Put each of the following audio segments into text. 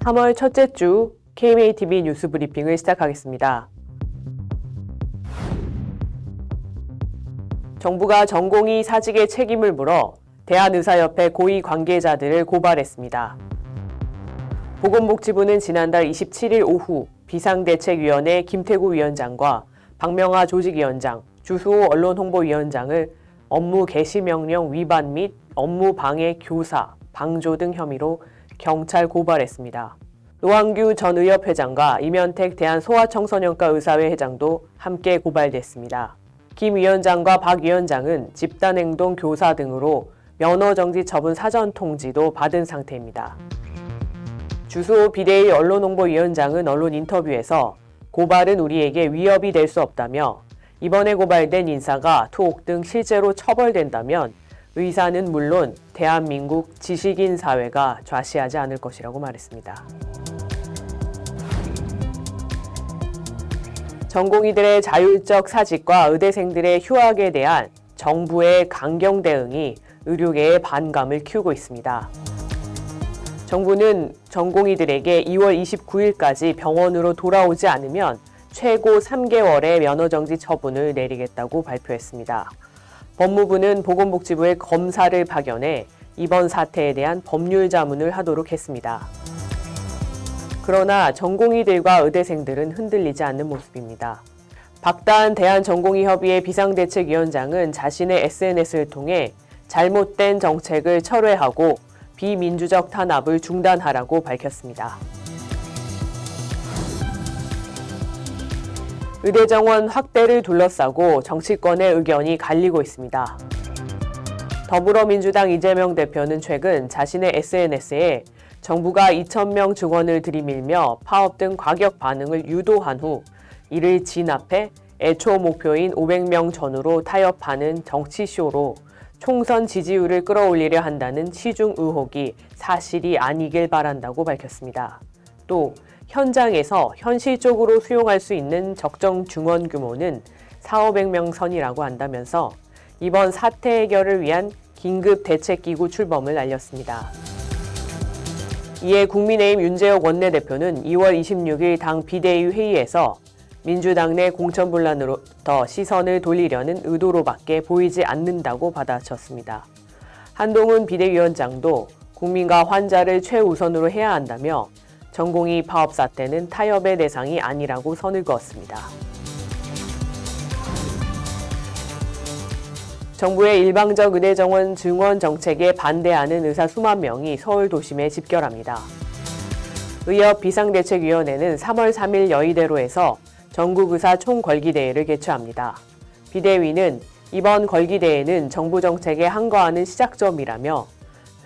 3월 첫째 주 KMATV 뉴스 브리핑을 시작하겠습니다. 정부가 전공의 사직의 책임을 물어 대한의사협회 고위 관계자들을 고발했습니다. 보건복지부는 지난달 27일 오후 비상대책위원회 김태구 위원장과 박명하 조직위원장, 주수호 언론홍보위원장을 업무 개시명령 위반 및 업무방해 교사, 방조 등 혐의로 경찰 고발했습니다. 노한규 전 의협회장과 이면택 대한소아청소년과 의사회 회장도 함께 고발됐습니다. 김 위원장과 박 위원장은 집단행동 교사 등으로 면허정지 처분 사전 통지도 받은 상태입니다. 주수호 비대위 언론홍보위원장은 언론 인터뷰에서 고발은 우리에게 위협이 될 수 없다며 이번에 고발된 인사가 투옥 등 실제로 처벌된다면 의사는 물론 대한민국 지식인 사회가 좌시하지 않을 것이라고 말했습니다. 전공의들의 자율적 사직과 의대생들의 휴학에 대한 정부의 강경 대응이 의료계의 반감을 키우고 있습니다. 정부는 전공의들에게 2월 29일까지 병원으로 돌아오지 않으면 최고 3개월의 면허정지 처분을 내리겠다고 발표했습니다. 법무부는 보건복지부에 검사를 파견해 이번 사태에 대한 법률 자문을 하도록 했습니다. 그러나 전공의들과 의대생들은 흔들리지 않는 모습입니다. 박다한 대한전공의협의회 비상대책위원장은 자신의 SNS를 통해 잘못된 정책을 철회하고 비민주적 탄압을 중단하라고 밝혔습니다. 의대 정원 확대를 둘러싸고 정치권의 의견이 갈리고 있습니다. 더불어민주당 이재명 대표는 최근 자신의 SNS에 정부가 2,000명 증원을 들이밀며 파업 등 과격 반응을 유도한 후 이를 진압해 애초 목표인 500명 전후로 타협하는 정치쇼로 총선 지지율을 끌어올리려 한다는 시중 의혹이 사실이 아니길 바란다고 밝혔습니다. 또 현장에서 현실적으로 수용할 수 있는 적정 증원 규모는 4,500명 선이라고 한다면서 이번 사태 해결을 위한 긴급 대책기구 출범을 알렸습니다. 이에 국민의힘 윤재옥 원내대표는 2월 26일 당 비대위 회의에서 민주당 내 공천분란으로부터 시선을 돌리려는 의도로밖에 보이지 않는다고 받아쳤습니다. 한동훈 비대위원장도 국민과 환자를 최우선으로 해야 한다며 전공의 파업 사태는 타협의 대상이 아니라고 선을 그었습니다. 정부의 일방적 의대 정원 증원 정책에 반대하는 의사 수만 명이 서울 도심에 집결합니다. 의협 비상대책위원회는 3월 3일 여의대로에서 전국의사 총걸기대회를 개최합니다. 비대위는 이번 걸기대회는 정부 정책에 항거하는 시작점이라며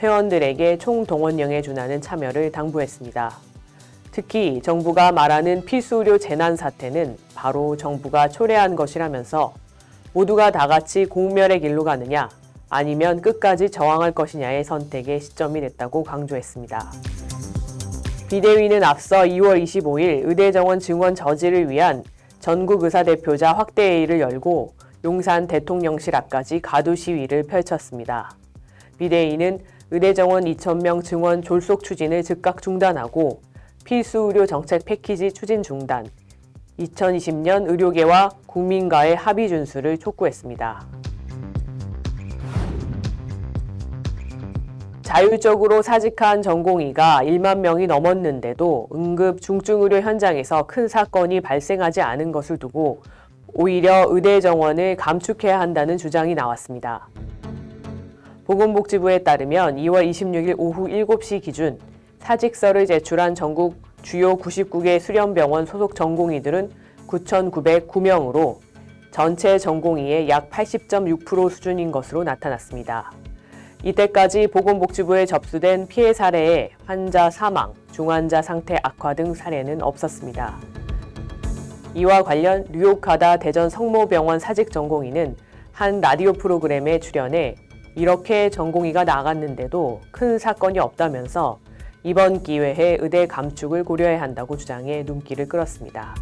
회원들에게 총동원령에 준하는 참여를 당부했습니다. 특히 정부가 말하는 필수의료 재난 사태는 바로 정부가 초래한 것이라면서 모두가 다 같이 공멸의 길로 가느냐 아니면 끝까지 저항할 것이냐의 선택의 시점이 됐다고 강조했습니다. 비대위는 앞서 2월 25일 의대 정원 증원 저지를 위한 전국의사대표자 확대회의를 열고 용산 대통령실 앞까지 가두 시위를 펼쳤습니다. 비대위는 의대 정원 2,000명 증원 졸속 추진을 즉각 중단하고 필수의료 정책 패키지 추진 중단, 2020년 의료계와 국민과의 합의 준수를 촉구했습니다. 자율적으로 사직한 전공의가 1만 명이 넘었는데도 응급 중증의료 현장에서 큰 사건이 발생하지 않은 것을 두고 오히려 의대 정원을 감축해야 한다는 주장이 나왔습니다. 보건복지부에 따르면 2월 26일 오후 7시 기준 사직서를 제출한 전국 주요 99개 수련병원 소속 전공의들은 9,909명으로 전체 전공의의 약 80.6% 수준인 것으로 나타났습니다. 이때까지 보건복지부에 접수된 피해 사례에 환자 사망, 중환자 상태 악화 등 사례는 없었습니다. 이와 관련 뉴욕하다 대전 성모병원 사직 전공의는 한 라디오 프로그램에 출연해 이렇게 전공의가 나갔는데도 큰 사건이 없다면서 이번 기회에 의대 감축을 고려해야 한다고 주장해 눈길을 끌었습니다.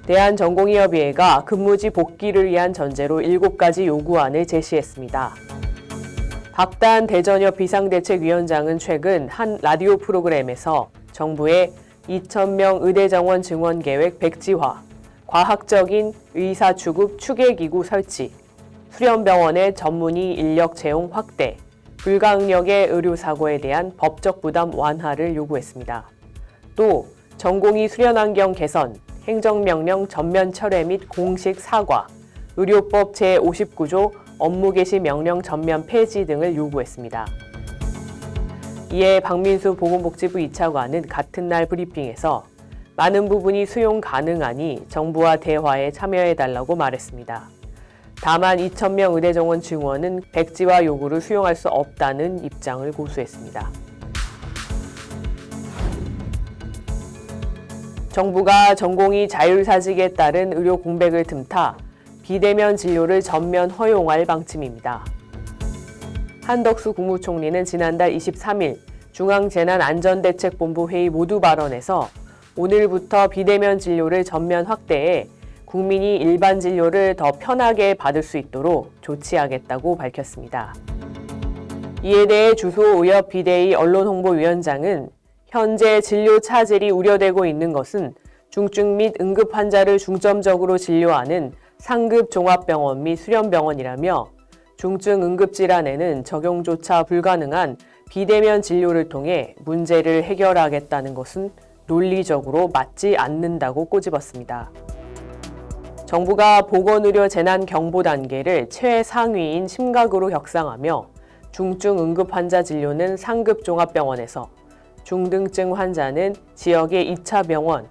대한전공의협의회가 근무지 복귀를 위한 전제로 7가지 요구안을 제시했습니다. 박단 대전협 비상대책위원장은 최근 한 라디오 프로그램에서 정부의 2,000명 의대 정원 증원 계획 백지화, 과학적인 의사 추급 추계기구 설치, 수련병원의 전문의 인력 채용 확대, 불가항력의 의료사고에 대한 법적 부담 완화를 요구했습니다. 또 전공의 수련환경 개선, 행정명령 전면 철회 및 공식 사과, 의료법 제59조 업무 개시 명령 전면 폐지 등을 요구했습니다. 이에 박민수 보건복지부 2차관은 같은 날 브리핑에서 많은 부분이 수용 가능하니 정부와 대화에 참여해달라고 말했습니다. 다만 2,000명 의대 정원 증원은 백지화 요구를 수용할 수 없다는 입장을 고수했습니다. 정부가 전공의 자율사직에 따른 의료 공백을 틈타 비대면 진료를 전면 허용할 방침입니다. 한덕수 국무총리는 지난달 23일 중앙재난안전대책본부 회의 모두 발언에서 오늘부터 비대면 진료를 전면 확대해 국민이 일반 진료를 더 편하게 받을 수 있도록 조치하겠다고 밝혔습니다. 이에 대해 주소의협 비대위 언론홍보위원장은 현재 진료 차질이 우려되고 있는 것은 중증 및 응급 환자를 중점적으로 진료하는 상급 종합병원 및 수련병원이라며 중증 응급질환에는 적용조차 불가능한 비대면 진료를 통해 문제를 해결하겠다는 것은 논리적으로 맞지 않는다고 꼬집었습니다. 정부가 보건의료 재난 경보 단계를 최상위인 심각으로 격상하며 중증 응급 환자 진료는 상급 종합병원에서, 중등증 환자는 지역의 2차 병원,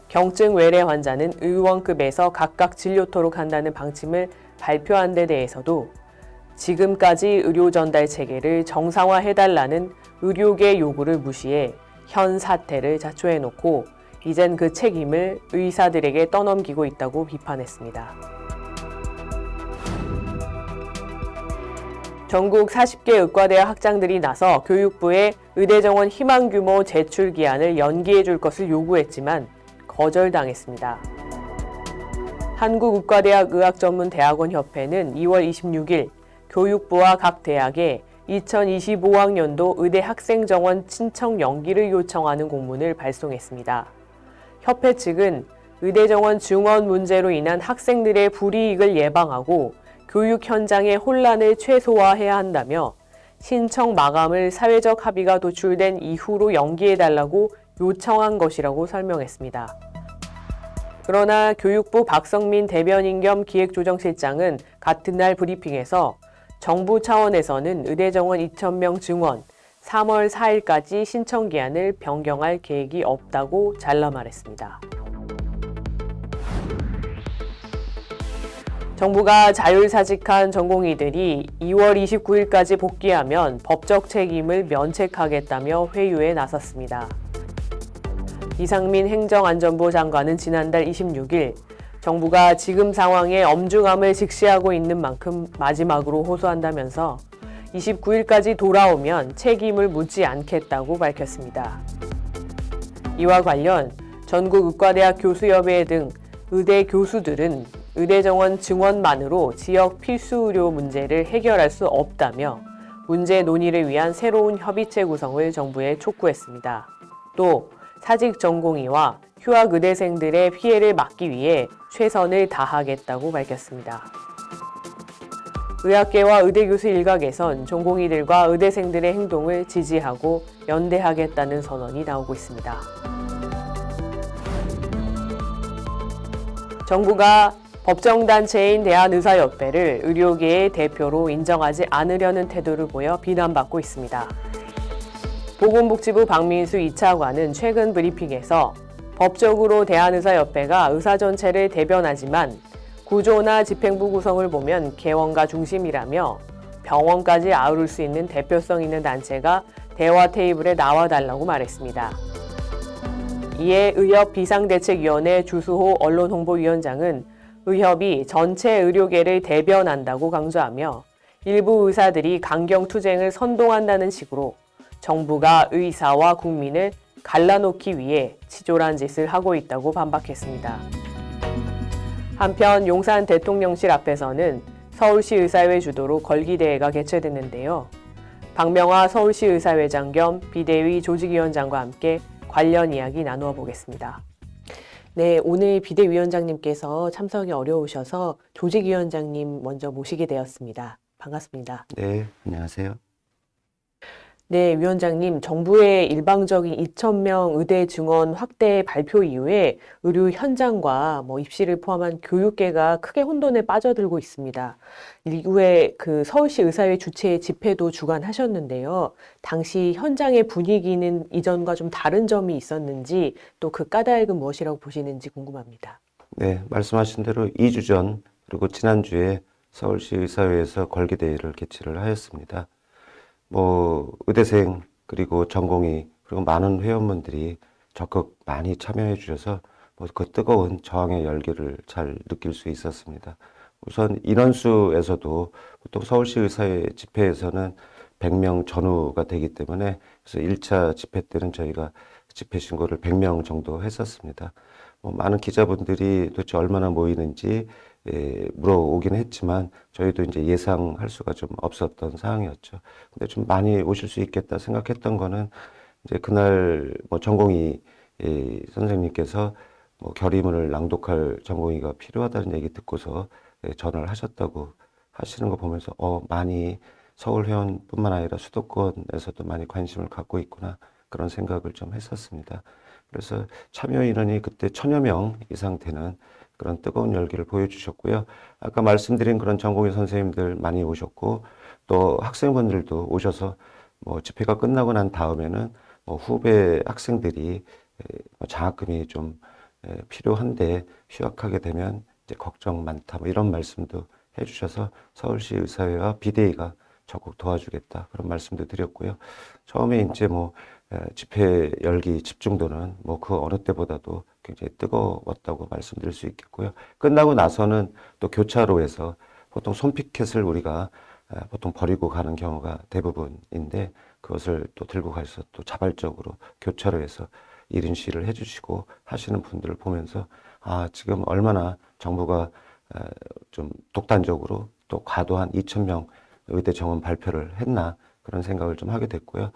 경증 외래 환자는 의원급에서 각각 진료토록 한다는 방침을 발표한 데 대해서도 지금까지 의료 전달 체계를 정상화해달라는 의료계 요구를 무시해 현 사태를 자초해놓고 이젠 그 책임을 의사들에게 떠넘기고 있다고 비판했습니다. 전국 40개 의과대학 학장들이 나서 교육부에 의대 정원 희망 규모 제출 기한을 연기해 줄 것을 요구했지만 거절당했습니다. 한국의과대학 의학전문대학원협회는 2월 26일 교육부와 각 대학에 2025학년도 의대 학생 정원 신청 연기를 요청하는 공문을 발송했습니다. 협회 측은 의대 정원 증원 문제로 인한 학생들의 불이익을 예방하고 교육 현장의 혼란을 최소화해야 한다며 신청 마감을 사회적 합의가 도출된 이후로 연기해달라고 요청한 것이라고 설명했습니다. 그러나 교육부 박성민 대변인 겸 기획조정실장은 같은 날 브리핑에서 정부 차원에서는 의대 정원 2,000명 증원 3월 4일까지 신청 기한을 변경할 계획이 없다고 잘라 말했습니다. 정부가 자율사직한 전공의들이 2월 29일까지 복귀하면 법적 책임을 면책하겠다며 회유에 나섰습니다. 이상민 행정안전부 장관은 지난달 26일 정부가 지금 상황에 엄중함을 직시하고 있는 만큼 마지막으로 호소한다면서 29일까지 돌아오면 책임을 묻지 않겠다고 밝혔습니다. 이와 관련 전국의과대학 교수협의회 등 의대 교수들은 의대 정원 증원만으로 지역 필수 의료 문제를 해결할 수 없다며 문제 논의를 위한 새로운 협의체 구성을 정부에 촉구했습니다. 또 사직 전공의와 휴학 의대생들의 피해를 막기 위해 최선을 다하겠다고 밝혔습니다. 의학계와 의대교수 일각에선 전공의들과 의대생들의 행동을 지지하고 연대하겠다는 선언이 나오고 있습니다. 정부가 법정단체인 대한의사협회를 의료계의 대표로 인정하지 않으려는 태도를 보여 비난받고 있습니다. 보건복지부 박민수 2차관은 최근 브리핑에서 법적으로 대한의사협회가 의사 전체를 대변하지만 구조나 집행부 구성을 보면 개원가 중심이라며 병원까지 아우를 수 있는 대표성 있는 단체가 대화 테이블에 나와달라고 말했습니다. 이에 의협 비상대책위원회 주수호 언론홍보위원장은 의협이 전체 의료계를 대변한다고 강조하며 일부 의사들이 강경투쟁을 선동한다는 식으로 정부가 의사와 국민을 갈라놓기 위해 치졸한 짓을 하고 있다고 반박했습니다. 한편 용산 대통령실 앞에서는 서울시 의사회 주도로 걸기대회가 개최됐는데요. 박명화 서울시 의사회장 겸 비대위 조직위원장과 함께 관련 이야기 나누어 보겠습니다. 네, 오늘 비대위원장님께서 참석이 어려우셔서 조직위원장님 먼저 모시게 되었습니다. 반갑습니다. 네, 안녕하세요. 네, 위원장님, 정부의 일방적인 2,000명 의대 증원 확대 발표 이후에 의료 현장과 입시를 포함한 교육계가 크게 혼돈에 빠져들고 있습니다. 이후에 서울시 의사회 주최의 집회도 주관하셨는데요. 당시 현장의 분위기는 이전과 좀 다른 점이 있었는지 또 그 까닭은 무엇이라고 보시는지 궁금합니다. 네, 말씀하신 대로 2주 전 그리고 지난주에 서울시 의사회에서 걸기대회를 개최를 하였습니다. 의대생 그리고 전공의 그리고 많은 회원분들이 적극 많이 참여해 주셔서 그 뜨거운 저항의 열기를 잘 느낄 수 있었습니다. 우선 인원수에서도 보통 서울시 의사회 집회에서는 100명 전후가 되기 때문에 그래서 1차 집회 때는 저희가 집회 신고를 100명 정도 했었습니다. 많은 기자분들이 도대체 얼마나 모이는지 물어오긴 했지만 저희도 이제 예상할 수가 좀 없었던 상황이었죠. 근데 좀 많이 오실 수 있겠다 생각했던 거는 이제 그날 전공의 선생님께서 결의문을 낭독할 전공의가 필요하다는 얘기 듣고서 전화를 하셨다고 하시는 거 보면서 많이 서울 회원뿐만 아니라 수도권에서도 많이 관심을 갖고 있구나 그런 생각을 좀 했었습니다. 그래서 참여 인원이 그때 1,000여 명 이상 되는 그런 뜨거운 열기를 보여주셨고요. 아까 말씀드린 그런 전공의 선생님들 많이 오셨고 또 학생분들도 오셔서 집회가 끝나고 난 다음에는 후배 학생들이 장학금이 좀 필요한데 휴학하게 되면 이제 걱정 많다 이런 말씀도 해주셔서 서울시 의사회와 비대위가 적극 도와주겠다 그런 말씀도 드렸고요. 처음에 이제 집회 열기 집중도는 그 어느 때보다도 굉장히 뜨거웠다고 말씀드릴 수 있겠고요. 끝나고 나서는 또 교차로에서 보통 손피켓을 우리가 보통 버리고 가는 경우가 대부분인데 그것을 또 들고 가셔서 또 자발적으로 교차로에서 1인 시위를 해주시고 하시는 분들을 보면서 지금 얼마나 정부가 좀 독단적으로 또 과도한 2,000명 의대 정원 발표를 했나 그런 생각을 좀 하게 됐고요.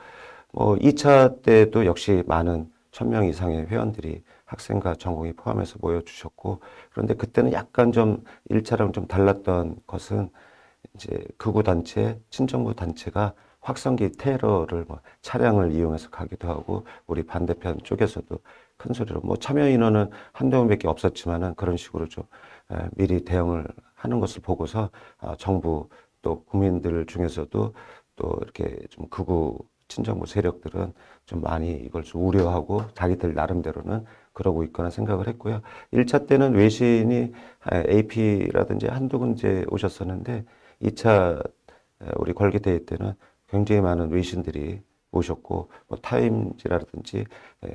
2차 때도 역시 많은 1,000명 이상의 회원들이 학생과 전공이 포함해서 모여주셨고 그런데 그때는 약간 좀 1차랑 좀 달랐던 것은 이제 극우 단체, 친정부 단체가 확성기 테러를 차량을 이용해서 가기도 하고 우리 반대편 쪽에서도 큰 소리로 참여 인원은 한두 명밖에 없었지만은 그런 식으로 좀 미리 대응을 하는 것을 보고서 정부 또 국민들 중에서도 또 이렇게 좀 극우 친정부 세력들은 좀 많이 이걸 좀 우려하고 자기들 나름대로는 그러고 있거나 생각을 했고요. 1차 때는 외신이 AP라든지 한두 군데 오셨었는데 2차 우리 걸기대회 때는 굉장히 많은 외신들이 오셨고 타임지라든지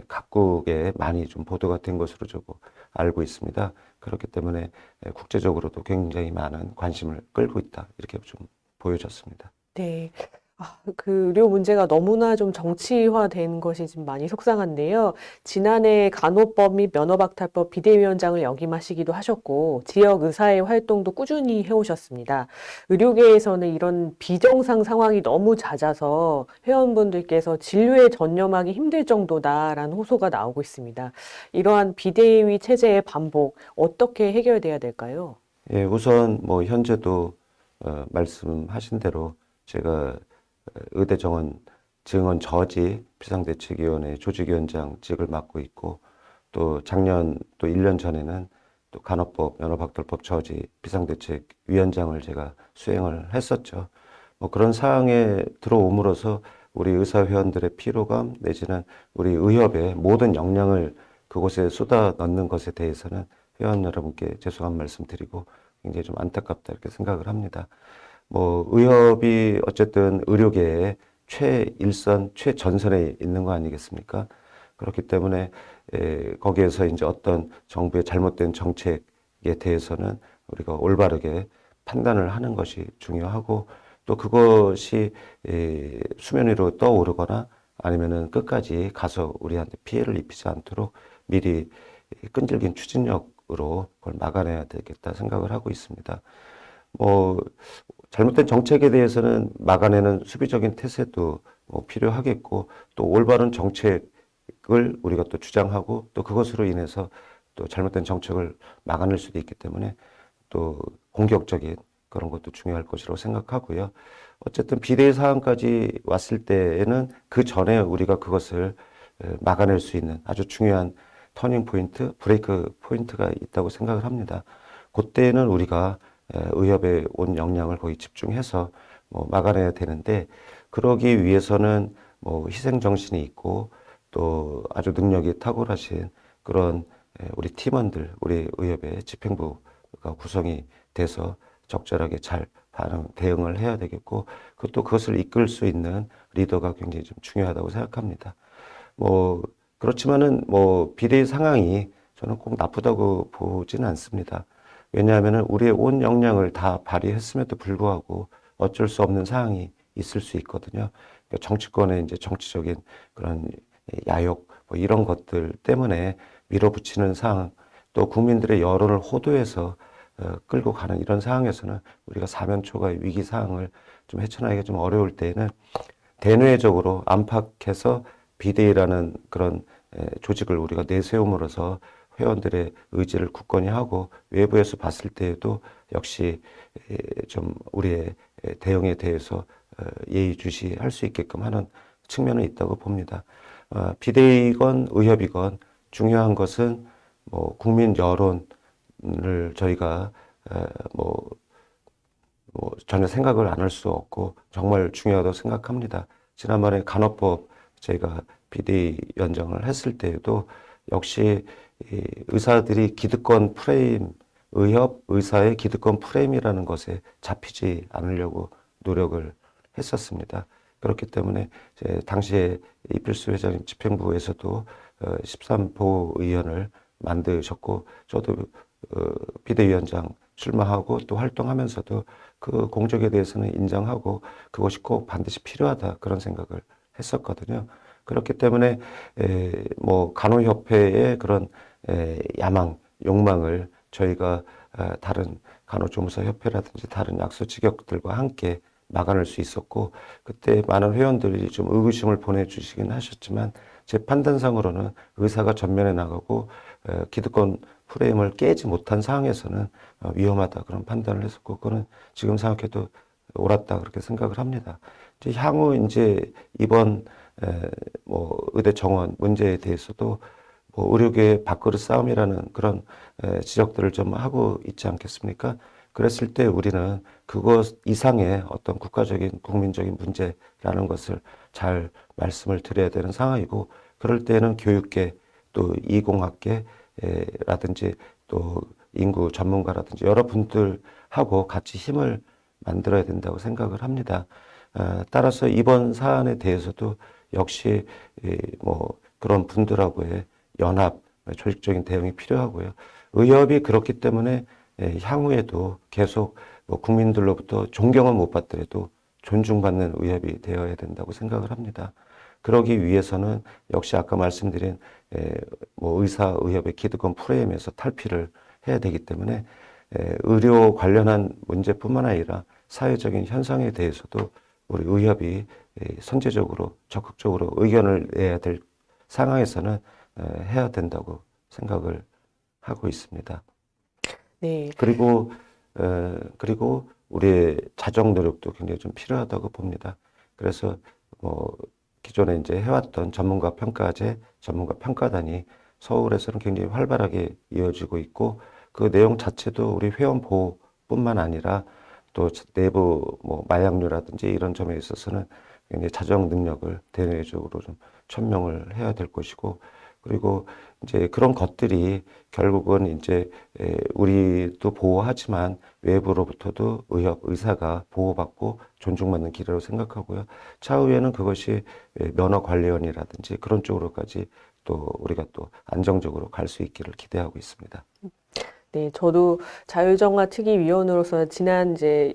각국에 많이 좀 보도가 된 것으로 저도 알고 있습니다. 그렇기 때문에 국제적으로도 굉장히 많은 관심을 끌고 있다 이렇게 좀 보여졌습니다. 네. 의료 문제가 너무나 좀 정치화된 것이 좀 많이 속상한데요. 지난해 간호법 및 면허박탈법 비대위원장을 역임하시기도 하셨고, 지역 의사의 활동도 꾸준히 해오셨습니다. 의료계에서는 이런 비정상 상황이 너무 잦아서 회원분들께서 진료에 전념하기 힘들 정도다라는 호소가 나오고 있습니다. 이러한 비대위 체제의 반복, 어떻게 해결돼야 될까요? 예, 우선 현재도 말씀하신 대로 제가 의대 정원 증원 저지 비상대책위원회 조직위원장직을 맡고 있고 또 작년 또 1년 전에는 또 간호법 면허박탈법 저지 비상대책위원장을 제가 수행을 했었죠. 그런 상황에 들어옴으로써 우리 의사회원들의 피로감 내지는 우리 의협의 모든 역량을 그곳에 쏟아 넣는 것에 대해서는 회원 여러분께 죄송한 말씀 드리고 굉장히 좀 안타깝다 이렇게 생각을 합니다. 의협이 어쨌든 의료계의 최일선, 최전선에 있는 거 아니겠습니까? 그렇기 때문에 거기에서 이제 어떤 정부의 잘못된 정책에 대해서는 우리가 올바르게 판단을 하는 것이 중요하고 또 그것이 수면 위로 떠오르거나 아니면은 끝까지 가서 우리한테 피해를 입히지 않도록 미리 끈질긴 추진력으로 그걸 막아내야 되겠다 생각을 하고 있습니다. 뭐 잘못된 정책에 대해서는 막아내는 수비적인 태세도 뭐 필요하겠고 또 올바른 정책을 우리가 또 주장하고 또 그것으로 인해서 또 잘못된 정책을 막아낼 수도 있기 때문에 또 공격적인 그런 것도 중요할 것이라고 생각하고요. 어쨌든 비대위 사안까지 왔을 때에는 그 전에 우리가 그것을 막아낼 수 있는 아주 중요한 터닝 포인트, 브레이크 포인트가 있다고 생각을 합니다. 그때는 우리가 의협에 온 역량을 거의 집중해서 뭐 막아내야 되는데 그러기 위해서는 뭐 희생 정신이 있고 또 아주 능력이 탁월하신 그런 우리 팀원들, 우리 의협의 집행부가 구성이 돼서 적절하게 잘 대응을 해야 되겠고 또 그것을 이끌 수 있는 리더가 굉장히 좀 중요하다고 생각합니다. 뭐 그렇지만은 뭐 비대위 상황이 저는 꼭 나쁘다고 보지는 않습니다. 왜냐하면은 우리의 온 역량을 다 발휘했음에도 불구하고 어쩔 수 없는 상황이 있을 수 있거든요. 그러니까 정치권의 이제 정치적인 그런 야욕 뭐 이런 것들 때문에 밀어붙이는 상황, 또 국민들의 여론을 호도해서 끌고 가는 이런 상황에서는 우리가 사면초가의 위기 상황을 좀 헤쳐나가기가 좀 어려울 때에는 대내적으로 안팎에서 비대위라는 그런 조직을 우리가 내세움으로써 회원들의 의지를 굳건히 하고 외부에서 봤을 때에도 역시 좀 우리의 대응에 대해서 예의주시할 수 있게끔 하는 측면은 있다고 봅니다. 비대위건 의협이건 중요한 것은 뭐 국민 여론을 저희가 뭐 전혀 생각을 안 할 수 없고 정말 중요하다고 생각합니다. 지난번에 간호법 저희가 비대위 연정을 했을 때에도 역시 이 의사들이 기득권 프레임, 의협 의사의 기득권 프레임이라는 것에 잡히지 않으려고 노력을 했었습니다. 그렇기 때문에 당시에 이필수 회장님 집행부에서도 13보 의원을 만드셨고 저도 비대위원장 출마하고 또 활동하면서도 그 공적에 대해서는 인정하고 그것이 꼭 반드시 필요하다 그런 생각을 했었거든요. 그렇기 때문에 뭐 간호협회의 그런 야망, 욕망을 저희가 다른 간호조무사 협회라든지 다른 약소 직역들과 함께 막아낼 수 있었고 그때 많은 회원들이 좀 의구심을 보내주시긴 하셨지만 제 판단상으로는 의사가 전면에 나가고 기득권 프레임을 깨지 못한 상황에서는 위험하다 그런 판단을 했었고 그거는 지금 생각해도 옳았다 그렇게 생각을 합니다. 이제 향후 이제 이번 뭐 의대 정원 문제에 대해서도 뭐 의료계의 밥그릇 싸움이라는 그런 지적들을 좀 하고 있지 않겠습니까? 그랬을 때 우리는 그것 이상의 어떤 국가적인 국민적인 문제라는 것을 잘 말씀을 드려야 되는 상황이고 그럴 때는 교육계 또 이공학계 라든지 또 인구 전문가라든지 여러 분들하고 같이 힘을 만들어야 된다고 생각을 합니다. 따라서 이번 사안에 대해서도 역시 뭐 그런 분들하고의 연합, 조직적인 대응이 필요하고요. 의협이 그렇기 때문에 향후에도 계속 뭐 국민들로부터 존경은 못 받더라도 존중받는 의협이 되어야 된다고 생각을 합니다. 그러기 위해서는 역시 아까 말씀드린 뭐 의사 의협의 기득권 프레임에서 탈피를 해야 되기 때문에 의료 관련한 문제뿐만 아니라 사회적인 현상에 대해서도 우리 의협이 선제적으로 적극적으로 의견을 내야 될 상황에서는 해야 된다고 생각을 하고 있습니다. 네. 그리고 우리의 자정 노력도 굉장히 좀 필요하다고 봅니다. 그래서 뭐 기존에 이제 해왔던 전문가 평가제, 전문가 평가단이 서울에서는 굉장히 활발하게 이어지고 있고 그 내용 자체도 우리 회원 보호뿐만 아니라 또 내부 뭐 마약류라든지 이런 점에 있어서는 굉장히 자정 능력을 대내적으로 좀 천명을 해야 될 것이고 그리고 이제 그런 것들이 결국은 이제 우리도 보호하지만 외부로부터도 의협, 의사가 보호받고 존중받는 길이라고 생각하고요. 차후에는 그것이 면허관리원이라든지 그런 쪽으로까지 또 우리가 또 안정적으로 갈 수 있기를 기대하고 있습니다. 네, 저도 자율정화특위위원으로서 지난 이제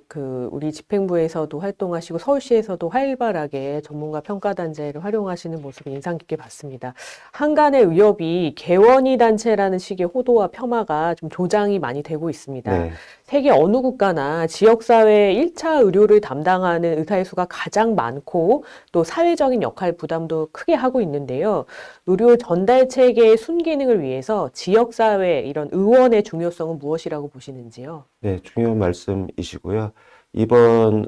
우리 집행부에서도 활동하시고 서울시에서도 활발하게 전문가 평가단체를 활용하시는 모습을 인상 깊게 봤습니다. 한간의 의협이 개원이 단체라는 식의 호도와 폄하가 좀 조장이 많이 되고 있습니다. 네. 세계 어느 국가나 지역사회 1차 의료를 담당하는 의사의 수가 가장 많고 또 사회적인 역할 부담도 크게 하고 있는데요. 의료 전달 체계의 순기능을 위해서 지역사회 이런 의원의 중요성은 무엇이라고 보시는지요? 네, 중요한 말씀이시고요. 이번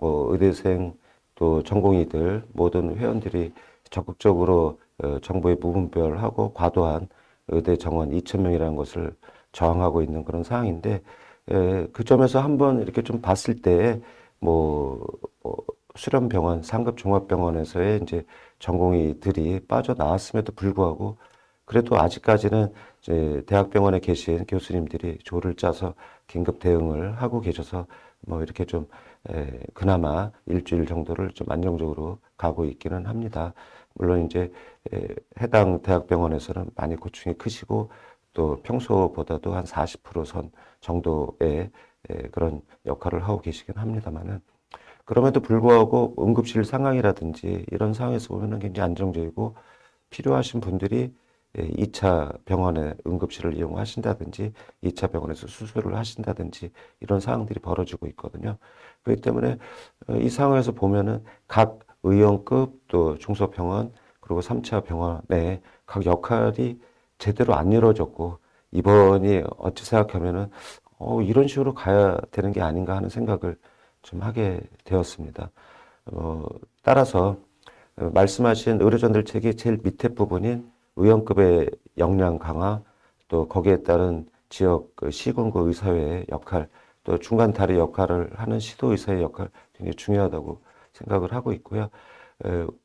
의대생 또 전공의들 모든 회원들이 적극적으로 정부의 무분별하고 과도한 의대 정원 2,000명이라는 것을 저항하고 있는 그런 상황인데 그 점에서 한번 이렇게 좀 봤을 때 수련병원, 상급 종합병원에서의 이제 전공의들이 빠져나왔음에도 불구하고 그래도 아직까지는 이제 대학병원에 계신 교수님들이 조를 짜서 긴급 대응을 하고 계셔서 이렇게 좀 그나마 일주일 정도를 좀 안정적으로 가고 있기는 합니다. 물론 이제 해당 대학병원에서는 많이 고충이 크시고 또 평소보다도 한 40%선 정도의 그런 역할을 하고 계시긴 합니다만은 그럼에도 불구하고 응급실 상황이라든지 이런 상황에서 보면은 굉장히 안정적이고 필요하신 분들이 2차 병원의 응급실을 이용하신다든지 2차 병원에서 수술을 하신다든지 이런 상황들이 벌어지고 있거든요. 그렇기 때문에 이 상황에서 보면은 각 의원급 또 중소병원 그리고 3차 병원의 각 역할이 제대로 안 이루어졌고 이번이 어찌 생각하면은 이런 식으로 가야 되는 게 아닌가 하는 생각을 좀 하게 되었습니다. 따라서 말씀하신 의료전달 체계 제일 밑에 부분인 의원급의 역량 강화, 또 거기에 따른 지역 시군구 의사회의 역할, 또 중간 다리 역할을 하는 시도의사의 역할 굉장히 중요하다고 생각을 하고 있고요.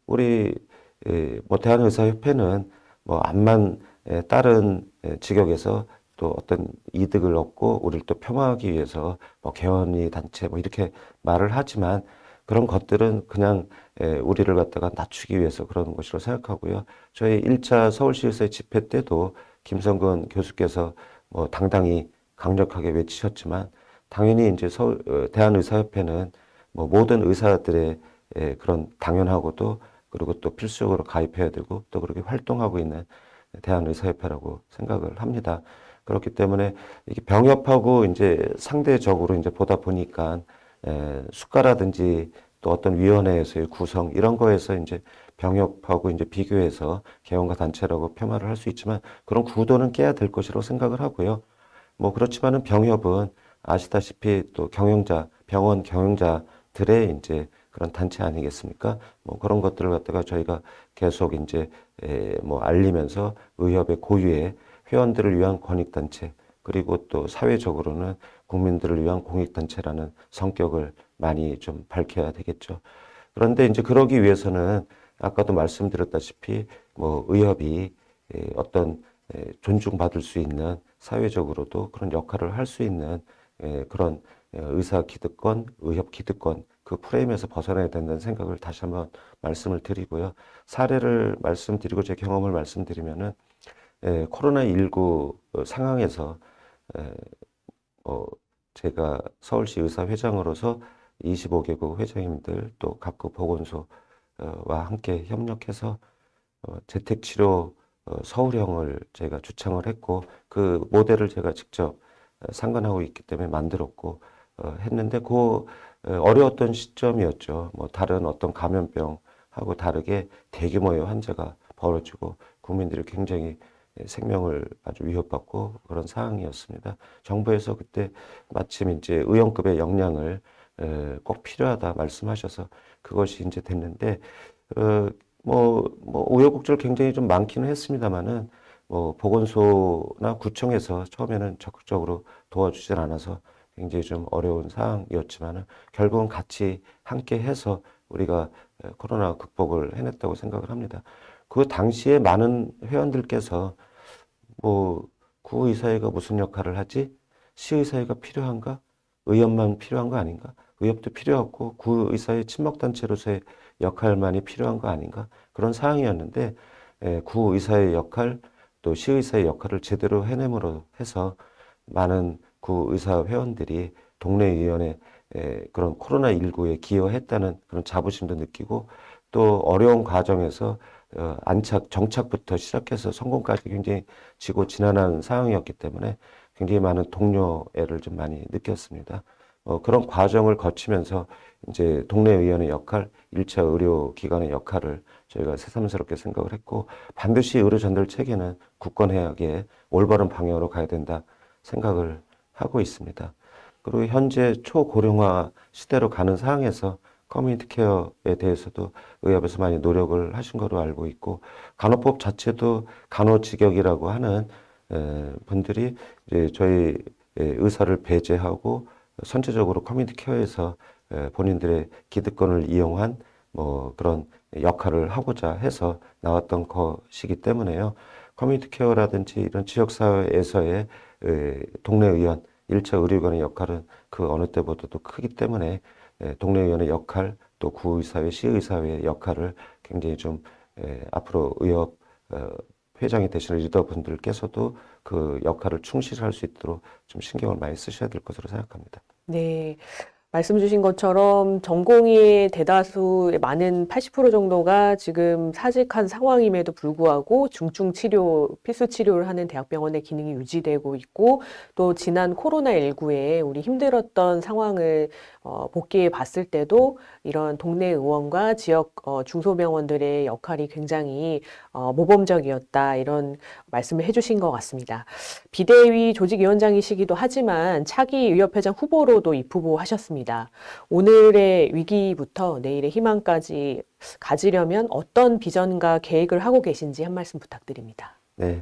우리 대한의사협회는 암만 다른 직역에서 또 어떤 이득을 얻고 우리를 또 폄하하기 위해서 개헌이 단체 이렇게 말을 하지만 그런 것들은 그냥 우리를 갖다가 낮추기 위해서 그러는 것이라고 생각하고요. 저희 1차 서울시의사의 집회 때도 김성근 교수께서 당당히 강력하게 외치셨지만 당연히 이제 대한의사협회는 모든 의사들의 그런 당연하고도 그리고 또 필수적으로 가입해야 되고 또 그렇게 활동하고 있는 대한의사협회라고 생각을 합니다. 그렇기 때문에 이게 병협하고 이제 상대적으로 이제 보다 보니까 수가라든지 또 어떤 위원회에서의 구성 이런 거에서 이제 병협하고 이제 비교해서 개헌과 단체라고 폄하를 할 수 있지만 그런 구도는 깨야 될 것이라고 생각을 하고요. 그렇지만은 병협은 아시다시피 또 병원 경영자들의 이제 그런 단체 아니겠습니까? 그런 것들을 갖다가 저희가 계속 이제 알리면서 의협의 고유의 회원들을 위한 권익단체 그리고 또 사회적으로는 국민들을 위한 공익단체라는 성격을 많이 좀 밝혀야 되겠죠. 그런데 이제 그러기 위해서는 아까도 말씀드렸다시피 의협이 어떤 존중받을 수 있는 사회적으로도 그런 역할을 할 수 있는 그런 의사 기득권, 의협 기득권 그 프레임에서 벗어나야 된다는 생각을 다시 한번 말씀을 드리고요. 사례를 말씀드리고 제 경험을 말씀드리면은 코로나19 상황에서 제가 서울시 의사회장으로서 25개국 회장님들 또 각국 보건소와 함께 협력해서 재택치료 서울형을 제가 주창을 했고 그 모델을 제가 직접 상관하고 있기 때문에 만들었고 했는데 그 어려웠던 시점이었죠. 다른 어떤 감염병하고 다르게 대규모의 환자가 벌어지고 국민들이 굉장히 생명을 아주 위협받고 그런 상황이었습니다. 정부에서 그때 마침 이제 의원급의 역량을 꼭 필요하다 말씀하셔서 그것이 이제 됐는데 우여곡절 굉장히 좀 많기는 했습니다만은 보건소나 구청에서 처음에는 적극적으로 도와주질 않아서 굉장히 좀 어려운 상황이었지만은 결국은 같이 함께 해서 우리가 코로나 극복을 해냈다고 생각을 합니다. 그 당시에 많은 회원들께서 구의사회가 무슨 역할을 하지? 시의사회가 필요한가? 의협만 필요한 거 아닌가? 의협도 필요하고 구의사회 친목단체로서의 역할만이 필요한 거 아닌가? 그런 상황이었는데 구의사의 역할 또 시의사의 역할을 제대로 해냄으로 해서 많은 구의사 회원들이 동네의원에 그런 코로나19에 기여했다는 그런 자부심도 느끼고 또 어려운 과정에서 정착부터 시작해서 성공까지 굉장히 지고 지난한 상황이었기 때문에 굉장히 많은 동료애를 좀 많이 느꼈습니다. 그런 과정을 거치면서 이제 동네 의원의 역할, 1차 의료기관의 역할을 저희가 새삼스럽게 생각을 했고, 반드시 의료 전달 체계는 굳건하게 올바른 방향으로 가야 된다 생각을 하고 있습니다. 그리고 현재 초고령화 시대로 가는 상황에서 커뮤니티 케어에 대해서도 의협에서 많이 노력을 하신 거로 알고 있고, 간호법 자체도 간호직역이라고 하는 분들이 이제 저희 의사를 배제하고 선체적으로 커뮤니티 케어에서 본인들의 기득권을 이용한 뭐 그런 역할을 하고자 해서 나왔던 것이기 때문에요. 커뮤니티 케어라든지 이런 지역사회에서의 동네 의원, 1차 의료기관의 역할은 그 어느 때보다도 크기 때문에 동네 의원의 역할, 또 구의사회, 시의사회의 역할을 굉장히 좀 앞으로 의협 회장이 되시는 리더분들께서도 그 역할을 충실히 할 수 있도록 좀 신경을 많이 쓰셔야 될 것으로 생각합니다. 네. 말씀 주신 것처럼 전공의의 대다수의 많은 80% 정도가 지금 사직한 상황임에도 불구하고 중증 치료, 필수 치료를 하는 대학병원의 기능이 유지되고 있고, 또 지난 코로나19에 우리 힘들었던 상황을 복귀해 봤을 때도 이런 동네 의원과 지역 중소병원들의 역할이 굉장히 모범적이었다, 이런 말씀을 해주신 것 같습니다. 비대위 조직위원장이시기도 하지만 차기 의협회장 후보로도 입후보하셨습니다. 오늘의 위기부터 내일의 희망까지 가지려면 어떤 비전과 계획을 하고 계신지 한 말씀 부탁드립니다. 네.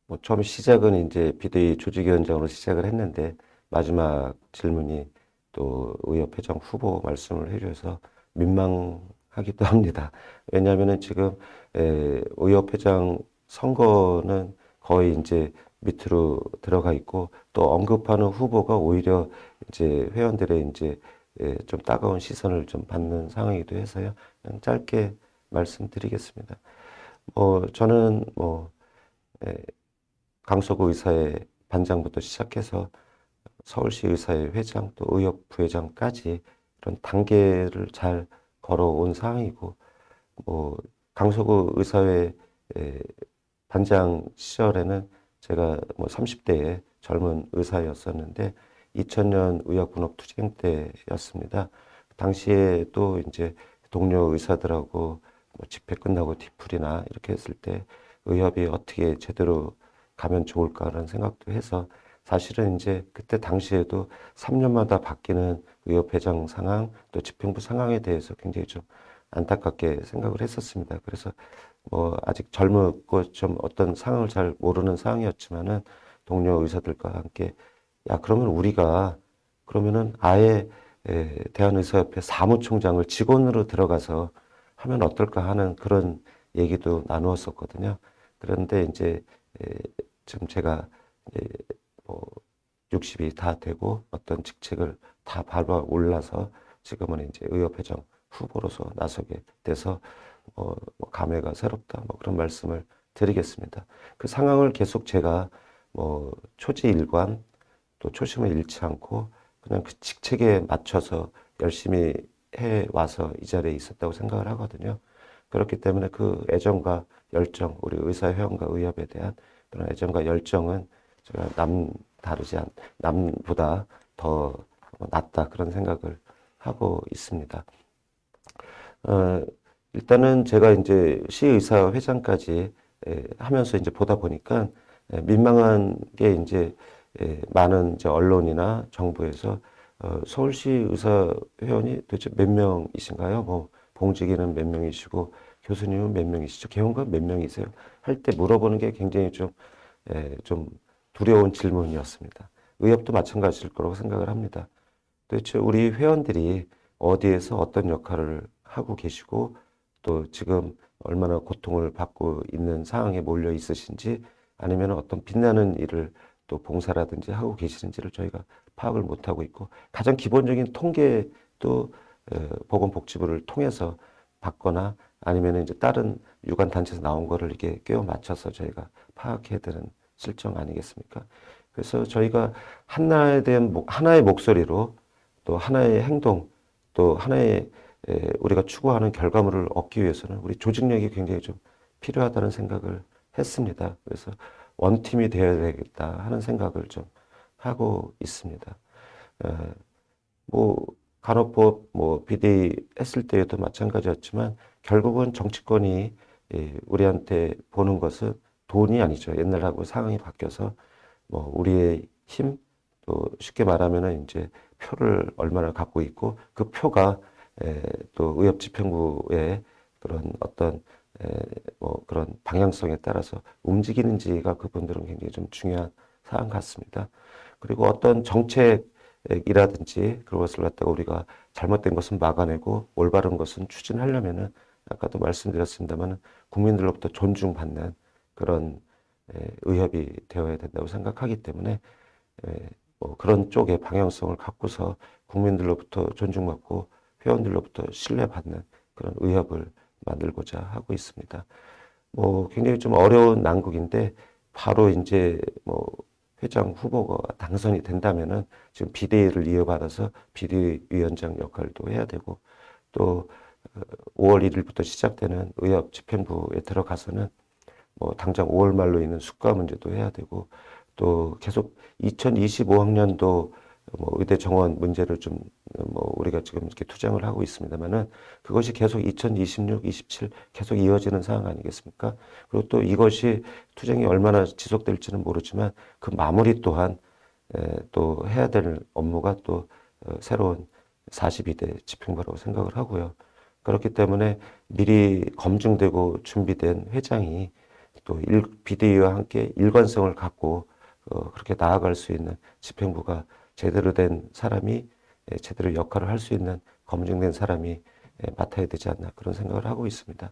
뭐 처음 시작은 이제 비대위 조직위원장으로 시작을 했는데, 마지막 질문이 또 의협회장 후보 말씀을 해주셔서 민망하기도 합니다. 왜냐하면은 지금 의협회장 선거는 거의 이제 밑으로 들어가 있고, 또 언급하는 후보가 오히려 이제 회원들의 이제 좀 따가운 시선을 좀 받는 상황이기도 해서요. 그냥 짧게 말씀드리겠습니다. 저는 강서구 의사회 반장부터 시작해서 서울시 의사회 회장, 또 의협 부회장까지 이런 단계를 잘 걸어온 상황이고, 강서구 의사회 반장 시절에는 제가 30대의 젊은 의사였었는데, 2000년 의학분업 투쟁 때였습니다. 당시에 또 이제 동료 의사들하고 집회 끝나고 뒤풀이나 이렇게 했을 때 의협이 어떻게 제대로 가면 좋을까라는 생각도 해서, 사실은 이제 그때 당시에도 3년마다 바뀌는 의협회장 상황, 또 집행부 상황에 대해서 굉장히 좀 안타깝게 생각을 했었습니다. 그래서 아직 젊고 좀 어떤 상황을 잘 모르는 상황이었지만은 동료 의사들과 함께, 야, 그러면 우리가 그러면은 아예 대한의사협회 사무총장을 직원으로 들어가서 하면 어떨까 하는 그런 얘기도 나누었었거든요. 그런데 이제 지금 제가 60이 다 되고 어떤 직책을 다 밟아 올라서 지금은 이제 의협회장 후보로서 나서게 돼서 감회가 새롭다, 그런 말씀을 드리겠습니다. 그 상황을 계속 제가 초지일관, 또 초심을 잃지 않고 그냥 그 직책에 맞춰서 열심히 해 와서 이 자리에 있었다고 생각을 하거든요. 그렇기 때문에 그 애정과 열정, 우리 의사회원과 의협에 대한 그런 애정과 열정은 제가 남보다 더 낫다, 그런 생각을 하고 있습니다. 일단은 제가 이제 시의사 회장까지 하면서 이제 보다 보니까 민망한 게 이제 많은 이제 언론이나 정부에서 서울시 의사 회원이 도대체 몇 명이신가요? 봉직위는 몇 명이시고 교수님은 몇 명이시죠? 개원관 몇 명이세요? 할 때 물어보는 게 굉장히 좀 두려운 질문이었습니다. 의협도 마찬가지일 거라고 생각을 합니다. 도대체 우리 회원들이 어디에서 어떤 역할을 하고 계시고, 또 지금 얼마나 고통을 받고 있는 상황에 몰려 있으신지, 아니면 어떤 빛나는 일을 또 봉사라든지 하고 계시는지를 저희가 파악을 못하고 있고, 가장 기본적인 통계도 보건복지부를 통해서 받거나 아니면 이제 다른 유관 단체에서 나온 거를 이렇게 꿰어 맞춰서 저희가 파악해야 되는 실정 아니겠습니까? 그래서 저희가 하나에 대한 하나의 목소리로, 또 하나의 행동, 또 하나의 우리가 추구하는 결과물을 얻기 위해서는 우리 조직력이 굉장히 좀 필요하다는 생각을 했습니다. 그래서 원팀이 되어야 되겠다 하는 생각을 좀 하고 있습니다. 뭐 간호법, 비대위 했을 때에도 마찬가지였지만 결국은 정치권이 우리한테 보는 것은 돈이 아니죠. 옛날하고 상황이 바뀌어서 우리의 힘, 또 쉽게 말하면은 이제 표를 얼마나 갖고 있고 그 표가 또 의협집행부의 그런 어떤 그런 방향성에 따라서 움직이는지가 그분들은 굉장히 좀 중요한 사안 같습니다. 그리고 어떤 정책이라든지 그것을 갖다가 우리가 잘못된 것은 막아내고 올바른 것은 추진하려면은 아까도 말씀드렸습니다만 국민들로부터 존중받는 그런 의협이 되어야 된다고 생각하기 때문에 그런 쪽의 방향성을 갖고서 국민들로부터 존중받고 회원들로부터 신뢰받는 그런 의협을 만들고자 하고 있습니다. 굉장히 좀 어려운 난국인데 바로 이제 회장 후보가 당선이 된다면은 지금 비대위를 이어받아서 비대위원장 역할도 해야 되고 또 5월 1일부터 시작되는 의협 집행부에 들어가서는 당장 5월 말로 있는 수가 문제도 해야 되고 또 계속 2025학년도 의대 정원 문제를 좀 우리가 지금 이렇게 투쟁을 하고 있습니다만은 그것이 계속 2026, 27 계속 이어지는 상황 아니겠습니까? 그리고 또 이것이 투쟁이 얼마나 지속될지는 모르지만 그 마무리 또한 또 해야 될 업무가 또 새로운 42대 집행부라고 생각을 하고요. 그렇기 때문에 미리 검증되고 준비된 회장이 또 비대위와 함께 일관성을 갖고 그렇게 나아갈 수 있는 집행부가 제대로 된 사람이 제대로 역할을 할 수 있는 검증된 사람이 맡아야 되지 않나 그런 생각을 하고 있습니다.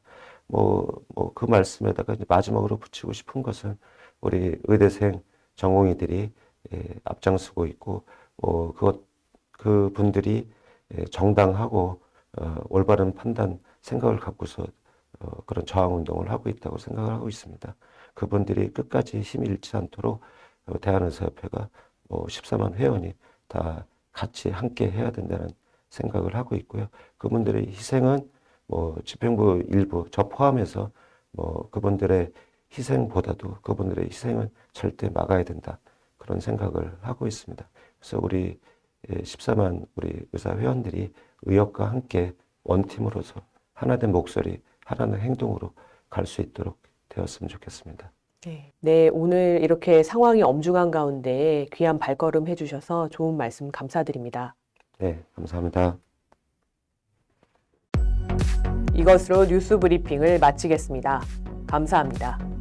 그 말씀에다가 이제 마지막으로 붙이고 싶은 것은 우리 의대생 전공의들이 앞장서고 있고 그 분들이 정당하고 올바른 판단 생각을 갖고서 그런 저항운동을 하고 있다고 생각을 하고 있습니다. 그분들이 끝까지 힘을 잃지 않도록 대한의사협회가 14만 회원이 다 같이 함께 해야 된다는 생각을 하고 있고요. 그분들의 희생은 집행부 일부 저 포함해서 그분들의 희생보다도 그분들의 희생은 절대 막아야 된다 그런 생각을 하고 있습니다. 그래서 우리 14만 우리 의사 회원들이 의협과 함께 원팀으로서 하나된 목소리, 하나된 행동으로 갈 수 있도록 되었으면 좋겠습니다. 네, 오늘 이렇게 상황이 엄중한 가운데 귀한 발걸음 해주셔서 좋은 말씀 감사드립니다. 네, 감사합니다. 이것으로 뉴스 브리핑을 마치겠습니다. 감사합니다.